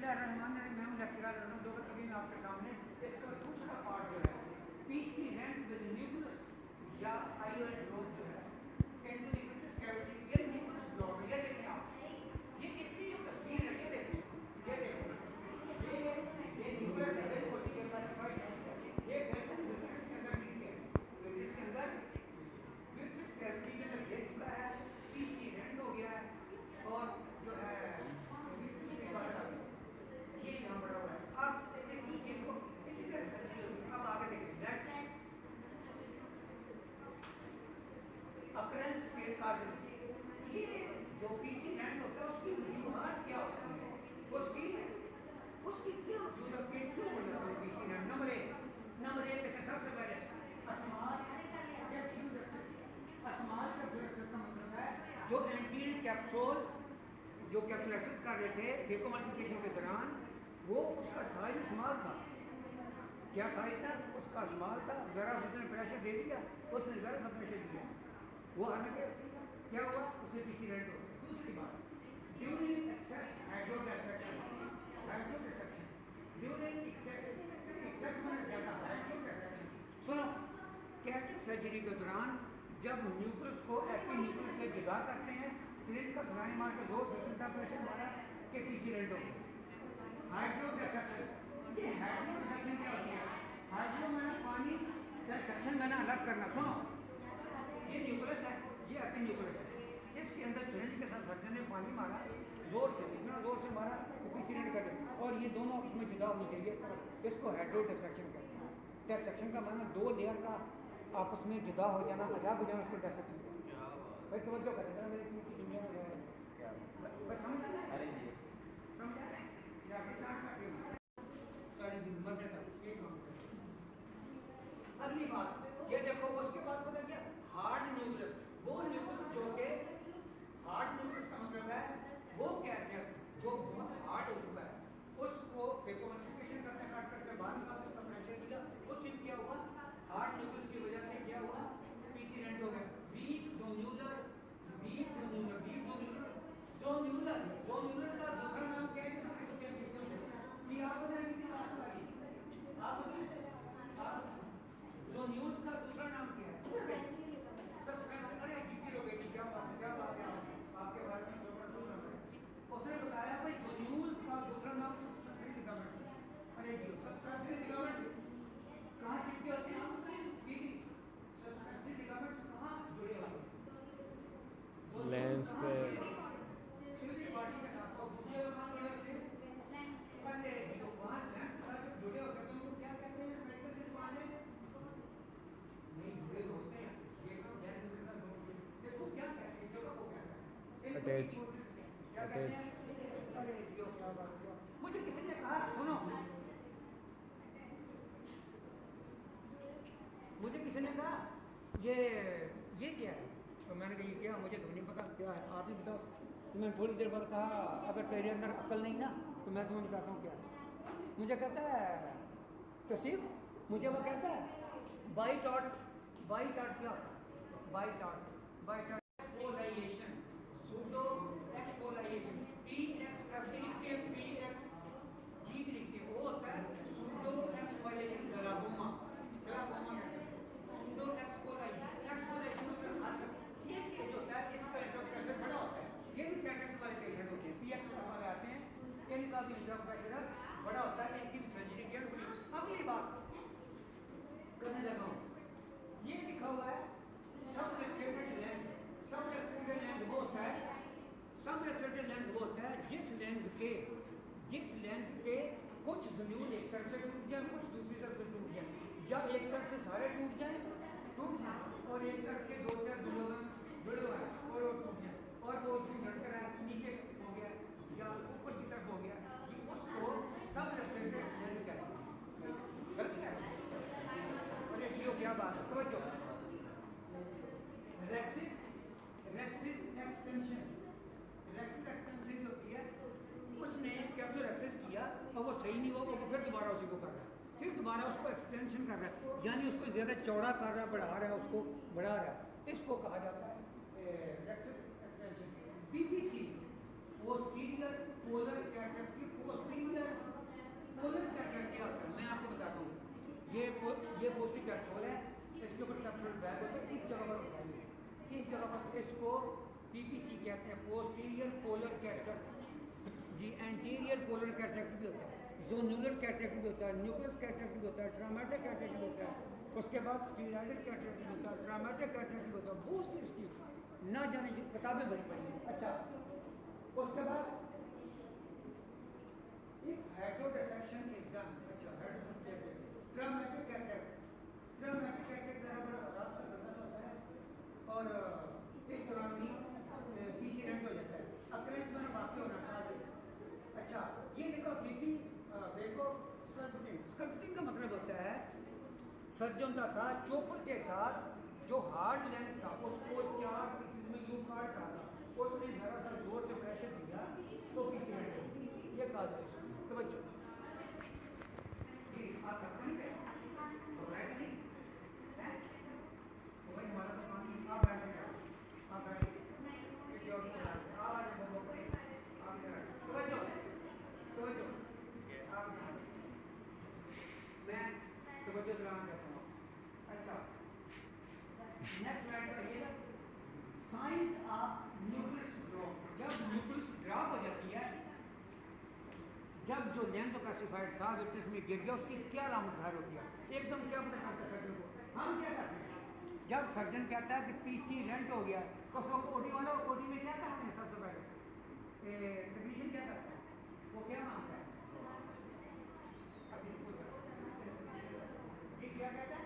मैं लेक्चरर दो दिन आपके सामने इसका दूसरा पार्ट जो है पीसी रैंक विद न्यूक्लियस या आईओएल ग्रोथ जो है एंडोन्यूक्लियस कैविटी ये न्यूक्लियस ब्लॉक ये देखें आप ये कितनी तस्वीर है ये देखें ये न्यूक्लियस है देखो ये क्लासिफाइड है ये न्यूक्लियस के अंदर नहीं है न्यूक्लियस के अंदर न्यूक्लियस कैविटी के अंदर ये जुड़ा है पीसी रैंक हो गया है और जो है ये यहाँ बड़ा हुआ है। अब इसी तरह से अब आगे देखिए नेक्स्ट अकरेंस के काजेस ये जो पीसी रैंक होता है उसकी वजूहात क्या होती है उसकी क्या वजूहत के क्यों हो जाता है पीसी रैंक नंबर एक देखिए सबसे पहले अस्माल का मतलब है जो एंटीरियर कैप्सूल जो कैप्सूल एक्सेस कर रहे थे फेकोमाल्सिफिकेशन के दौरान वो उसका साइज स्मॉल था। क्या साइज था उसका स्मॉल था ज़रा उसने प्रेशर दे दिया उसने ज़रा सा प्रेशर दिया वो हालांकि क्या हुआ उसे पीसी रैंक हो गया। दूसरी बात ड्यूरिंग एक्सेस हाइड्रोडिसेक्शन ड्यूरिंग एक्सेस में ज़्यादा हाइड्रोडिसेक्शन सुनो कैरेटिक सर्जरी के दौरान जब न्यूक्लियस को एक्टिव न्यूक्लियस से जुदा करते हैं सिरिंज का सलाइन मार के जोर से उल्टा प्रेशर मारा कि पीसी रैंक हो गया। हाइड्रोडिसेक्शन ये हाइड्रोडिसेक्शन क्या होती है हाइड्रो में पानी डिसेक्शन मैंने अलग करना सुनो ये न्यूक्लियस है ये एक्टिव न्यूक्लियस है इसके अंदर सिरिंज के साथ सर्जन ने पानी मारा जोर से इतना जोर से मारा तो पीसी रैंक कर दे और ये दोनों इसमें जुदा होनी चाहिए इसको हाइड्रोडिसेक्शन कहते हैं। डिसेक्शन का माना दो लेयर का आपस में जुदा हो जाना अलग हो जाना उसको डिसेक्शन कहते हैं। भाई तवज्जो करें जरा मेरे की दुनिया में क्या बस समझ आ रहा है समझ आ रहा है या फिर साथ में सारी दिन मध्य तक एक अगली बात ये देखो उसके बाद पता क्या हार्ड न्यूक्लियस वो न्यूक्लियस जो के हार्ड न्यूक्लियस का मतलब है वो क्या है जो बहुत हार्ड हो चुका है उसको फेकोमाल्सिफिकेशन करते करते बाहर निकाल उसका प्रेशर दिया उससे क्या हुआ हार्ड न्यूक्लियस की वजह से क्या हुआ पीसी रैंक हो गया वीक जोन्यूलर का दूसरा नाम क्या है कि आप जोन्यूल्स का दूसरा नाम क्या है सस्पेंशन अरे जीती हो बेटी क्या बात है आपके बारे में उसने बताया भाई जोन्यूल्स का दूसरा नाम सस्पेंशन लिगामेंट्स अरे सस्पेंशन लिगामेंट्स कहाँ चिपके होते हैं सस्पेंशन लिगामेंट्स कहाँ जुड़े होते हैं लेंस पे सिविल बॉडी के साथ और दूसरे कहाँ जुड़े होते हैं पहले जो वहाँ लेंस के साथ जुड़े होते हैं तो उनको क्या कहते हैं मेडिकल से वाले नहीं जुड़े तो होते हैं ये तो लेंस के साथ जुड़े इसको क्या कहते हैं जगह को क्या कहते हैं अटैच अरे जो क्या बात है मुझे किसी ने कहा सुनो मुझे किसी ने कहा ये क्या है तो मैंने कहा ये क्या मुझे तो नहीं पता क्या है आप ही बताओ तो मैंने थोड़ी देर बाद कहा अगर तेरे अंदर अक्ल नहीं ना तो मैं तुम्हें बताता हूँ क्या मुझे कहता है तसीफ मुझे वो कहता है बाइट आउट क्या bite out exfoliation pseudo exfoliation PX लिखते हैं पीएक्स जी लिखते हैं वो होता है pseudo exfoliation glaucoma pseudo exfoliation ये केस होता है इसका इंटर प्रेशर बड़ा होता है ये भी कैटेगरी वाले पेशेंट होते हैं पीएक्स वाले आते हैं इनका भी इंटर प्रेशर बड़ा होता है इनकी सर्जरी की अगली बात करने लगा हूँ ये लिखा हुआ है सब एक्सेप्टेड लेंस वो होता है सब एक्सेप्टेड लेंस वो होता है जिस लेंस के कुछ जोन्यूल एक तरफ से टूट जाए कुछ दूसरी तरफ से टूट जाए या एक तरफ से सारे टूट जाए और एक तरफ के दो चार जोन्यूल जुड़े हुए हैं और वो टूट जाए और वो लटकर है नीचे हो गया या ऊपर की तरफ हो गया कि उसको सब एक्सेप्टेड लेंस कहते हैं गलत है अरे ये क्या बात है समझो रेक्सिस एक्सटेंशन जो होती है उसने कैप्सूल एक्सेस किया और वो सही नहीं हुआ वो फिर दोबारा उसी को कर रहा है फिर दोबारा उसको एक्सटेंशन कर रहा है यानी उसको ज़्यादा चौड़ा कर रहा है बढ़ा रहा है उसको बढ़ा रहा है इसको कहा जाता है rhexis extension BPC posterior polar category posterior dominant valve होता है, इस जगह पर होता है, इस जगह पर इसको पीपीसी कहते हैं, पोस्टीरियर पोलर कैटरेक्ट जी, एंटीरियर पोलर कैटरेक्ट भी होता है, जोन्युलर कैटरेक्ट भी होता है, न्यूक्लियस कैटरेक्ट भी होता है, ट्रामेटिक कैटरेक्ट भी होता है, उसके बाद स्टीराइडेड कैटरेक्ट भी होता है, ट्रामेटिक कैटरेक्ट भी होता है, बहुत सी इसकी ना जाने जो किताबें भरी पड़ी हैं। अच्छा, उसके बाद if heterodissection is done, अच्छा ट्रामेटिक कैटरेक्ट, ट्रामेटिक कैटरेक्ट जरा बड़ा खराब सा गंदा सा होता है और इस दौरान भी पीसी रेंट हो जाता है, अक्रेंस में वाकई होना था। अच्छा, ये देखो फ्लिपी देखो स्कल्पटिंग, स्कल्पटिंग का मतलब होता है सर्जन का था चोपर के साथ जो हार्ड लेंस था उसको 4 पीसेस में यूं काट डाला, उसने जरा सा जोर से प्रेशर दिया तो पीसी रेंट हो गई। ये काज तवज्जो जी, आप नहीं तो राइट नहीं है तो भाई हमारा तो पानी आप बैठे, आप बैठे किसी और को आप आ जाए बंदों को आप तवज्जो तवज्जो आप मैं तवज्जो दिलाना चाहता हूँ। अच्छा, नेक्स्ट स्लाइड पर ये साइंस ऑफ न्यूक्लियस ड्रॉप, जब न्यूक्लियस ड्रॉप हो जाती है, जब जो लेंस क्लासिफाइड था विट्नेस में गिर गया, उसकी क्या अलामत जाहिर होती है, एकदम क्या पता चलता है सर्जन को। हम क्या करते हैं जब सर्जन कहता है कि पीसी रेंट हो गया तो सब ओटी वाला, ओटी में क्या करते हैं सबसे पहले टेक्नीशियन क्या करता है, वो क्या मांगता है, ये क्या कहता है,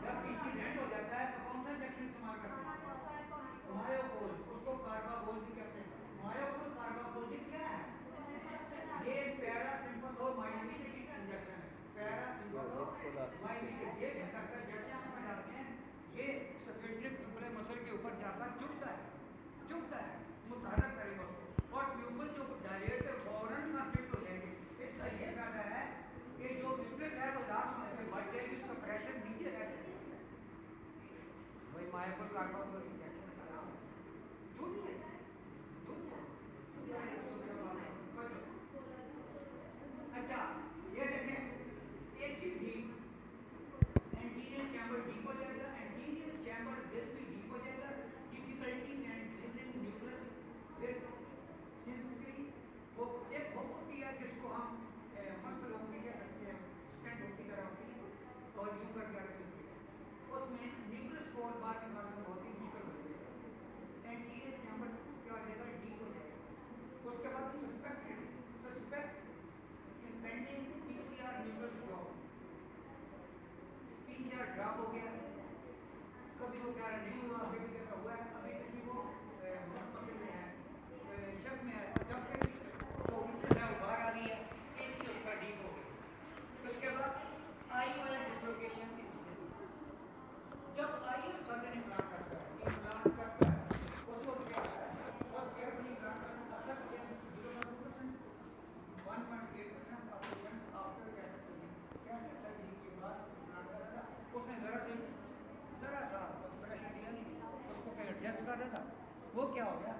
जब पीसी रेंट हो जाता है तो कौन सा इंजेक्शन इस्तेमाल करते हैं, मायोकोल, उसको कार्बाकोल भी कहते हैं। मायोकोल कार्बाकोल क्या है, ये पैरा सिंपल और माइलिटिक इंजेक्शन है, पैरा सिंपल और माइलिटिक। ये क्या करता है, जैसे हम डालते हैं ये सफेद प्यूपल मसल के ऊपर जाकर चुभता है, मुतहरक करेगा उसको और प्यूपल जो डायरेक्ट फौरन कंस्ट्रिक्ट हो जाएंगे। इसका ये फायदा है कि जो विट्रेस है वो लास्ट में से बढ़ जाएगी, उसका प्रेशर नीचे रह जाएगा। वही मायोकोल कार्बाकोल इंजेक्शन का नाम है, अच्छा ये देखें एसी भी एंटीरियर चैम्बर डीप हो जाएगा, एंटीरियर चैम्बर विल भी डीप हो जाएगा, difficulty and delivering nucleus with sensitivity. वो एक बहुत होती है जिसको हम मसल होती कह सकते हैं, स्टेंट होती तरह होती है और यूं करके रख सकते हैं, उसमें न्यूक्लियस को बाहर निकालना बहुत ही मुश्किल हो जाएगा, एंटीरियर चैम्बर क्या हो जाएगा, डीप हो जाएगा। उसके बाद suspect impending PCR nucleus drop, PCR drop हो गया, कभी वो क्या नहीं हुआ, अभी क्या हुआ है, अभी किसी को मसल में है, शक में है, जब तो बाहर आ रही है, एसी उसका डीप हो गया। उसके बाद आई वाला डिसलोकेशन इंसिडेंस, जब आई सर्जन इम्प्लांट करता है उसको क्या है बहुत केयरफुली इम्प्लांट करना, 1.8% ऑफ पेशेंट्स आफ्टर सर्जरी के बाद इम्प्लांट कर रहा था, उसने जरा सा प्रेशर दिया नहीं, उसको कहीं एडजस्ट कर रहा था, वो क्या हो गया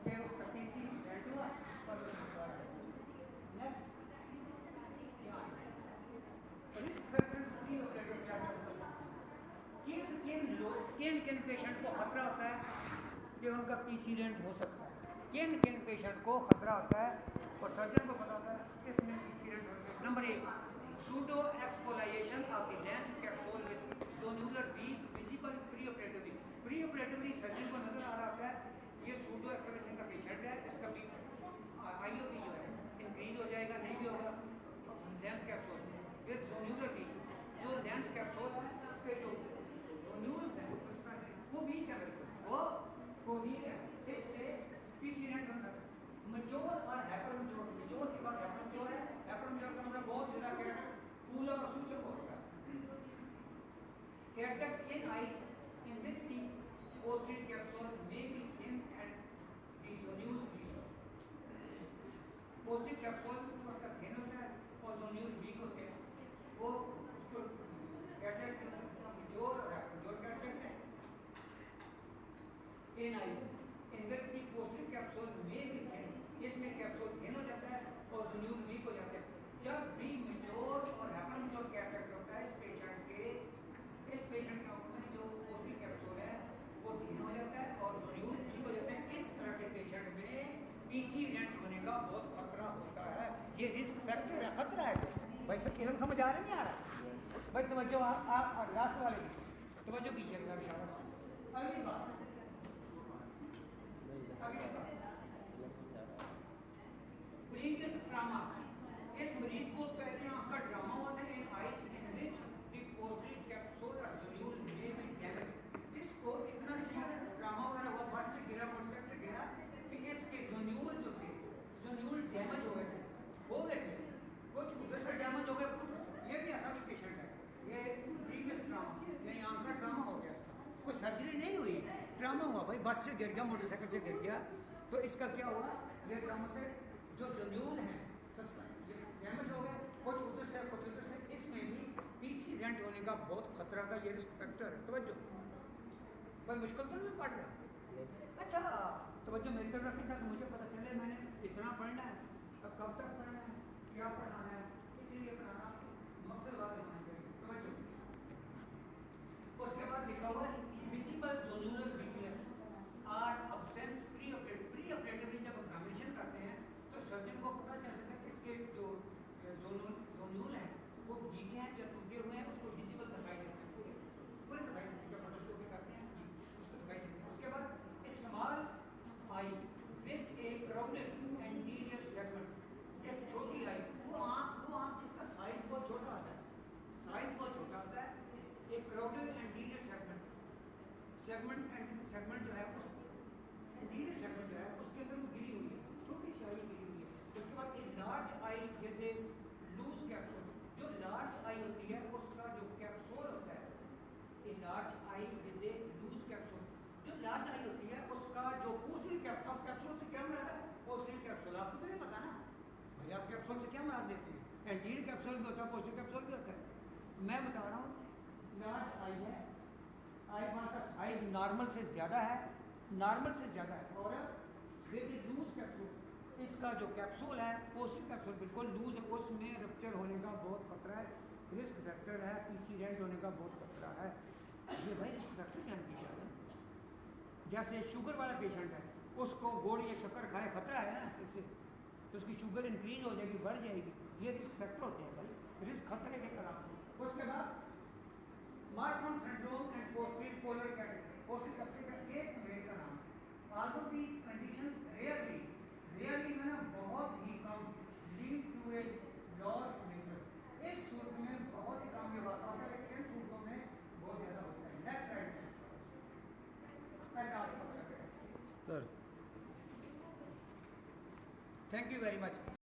कि उसका पीसी रेंट हुआ और next risk factors pre operative क्या कर किन पेशेंट को खतरा होता है कि उनका पीसी रेंट हो सकता है, किन पेशेंट को खतरा होता है और सर्जन को पता होता है इसमें पीसी रेंट होता है। Number 1 pseudo exfoliation of the lens capsule with zonular we visible preoperatively surgeon को नजर आ रहा होता है ये सूडो एक्सफोलिएशन का पेशेंट है, इसका भी आईओपी जो है इंक्रीज हो जाएगा, नहीं भी होगा lens capsule with zonular we, जो लेंस कैप्सूल है इसके जो जोन्यूल्स हैं वो वीक है, वो वीक है, इससे पीसी रेंट होता है। मैच्योर और हाइपरमैच्योर, मैच्योर के बाद हाइपरमैच्योर है, हाइपरमैच्योर का मतलब बहुत ज्यादा फूला और सूचक होता है। Cataract in eyes in which the posterior capsule may be thin and the zonules weak, posterior capsule का थिन होता है और जोन्यूल वीक होते हैं, वो उसको कैटरेक्ट मैच्योर और हाइपरमैच्योर कैटरेक्ट है। इन eyes in which the posterior capsule may be thin, इसमें कैप्सूल थिन हो जाता है और जोन्यूल वीक हो जाते हैं। जब भी मेच्योर और हाइपरमेच्योर कैरेक्टर होता है इस पेशेंट की आंखों में जो पोस्टिक कैप्सूल है वो धीमा हो जाता है और जोन्यूल वीक हो जाते हैं। इस तरह के पेशेंट में पीसी रेंट होने का बहुत खतरा होता है। ये रिस्क फैक्टर है, खतरा है। भाई सब इधर समझ आ रहा नहीं आ रहा? भाई तवज्जो आप लास्ट वाले की तवज्जो कीजिएगा शाबाश। अगली बात प्रीवियस ट्रामा। इस मरीज को पहले आंख का ट्रामा हुआ था इन eyes in which the posterior capsule और जोन्यूल मे बी डैमेज। इसको इतना सीरियस ट्रामा वगैरह हुआ, बस से गिरा, मोटरसाइकिल से गिरा कि इसके जोन्यूल जो थे जोन्यूल डैमेज हो गए थे कुछ उधर से डैमेज हो गए। ये भी ऐसा भी पेशेंट है, ये प्रीवियस ट्रामा यानी आंख का ट्रामा हो गया। इसका कोई सर्जरी नहीं हुई, ट्रामा हुआ। भाई बस से गिर गया, मोटरसाइकिल से गिर गया, तो इसका क्या हुआ? ये ट्रामा से जो जोन्यूल है डैमेज हो गए, कुछ उधर से कुछ उधर से। इसमें भी पीसी रेंट होने का बहुत खतरा का ये रिस्क फैक्टर है। तवज्जो, कोई मुश्किल तो नहीं पड़ रहा? अच्छा तवज्जो मेरी तरफ रखें ताकि मुझे पता चले मैंने कितना पढ़ना है, अब कब तक पढ़ना है, क्या पढ़ाना है, इसीलिए पढ़ाना मकसद वाले होना चाहिए। तवज्जो, उसके बाद लिखा हुआ visible zonular weakness or absence preoperatively. जब एग्जामिनेशन करते हैं तो सर्जन को पता चल जाता है कि इसके जो जोन्यूल हैं वो वीक हैं या टूटे हुए हैं, उसको विजिबल दिखाई देते हैं, पूरे दिखाई देते हैं। जब फोटोस्कोपी करते हैं उसको दिखाई देते हैं। उसके बाद small I with A crowded anterior segment, एक छोटी आई, वो आँख जिसका साइज बहुत छोटा आता है, एक क्राउडेड एंटीरियर सेगमेंट जो है उस एंटीरियर सेगमेंट जो है उसके अंदर वो गिरी हुई है, छोटी सी आई गिरी हुई है। उसके बाद एक large eye with a loose capsule. जो लार्ज आई होती है उसका जो कैप्सूल होता है, a large eye with a loose capsule, जो लार्ज आई होती है उसका जो पोस्टीरियर कैप्सूल से क्या मिला है? Posterior capsule. आपको तो नहीं पता ना भाई, आप कैप्सूल से क्या मिला देते हैं? एंटीरियर कैप्सूल भी होता है, पोस्टीरियर कैप्सूल भी होता है। मैं बता रहा हूँ लार्ज आई है, आई बार का साइज नॉर्मल से ज़्यादा है, और विद लूज कैप्सूल, इसका जो कैप्सूल है पोस्टीरियर कैप्सूल बिल्कुल लूज है, उसमें रप्चर होने का बहुत खतरा है, रिस्क फैक्टर है, पीसी रेंट होने का बहुत खतरा है। ये भाई रिस्क फैक्टर ध्यान दीजिए। जैसे शुगर वाला पेशेंट है, उसको गुड़ या शक्कर खाए खतरा है ना, इससे तो उसकी शुगर इंक्रीज हो जाएगी, बढ़ जाएगी। ये रिस्क फैक्टर होते हैं भाई, रिस्क खतरे के खिलाफ। उसके बाद Marfan syndrome and posterior polar category. Posterior category का एक मरीज का नाम है। Although these conditions rarely मैंने बहुत ही कम lead to a lost vision, इस सूरत में बहुत ही कम ये बात होता है, लेकिन इन सूरतों में बहुत ज़्यादा होता है। नेक्स्ट स्लाइड में sir, thank you very much.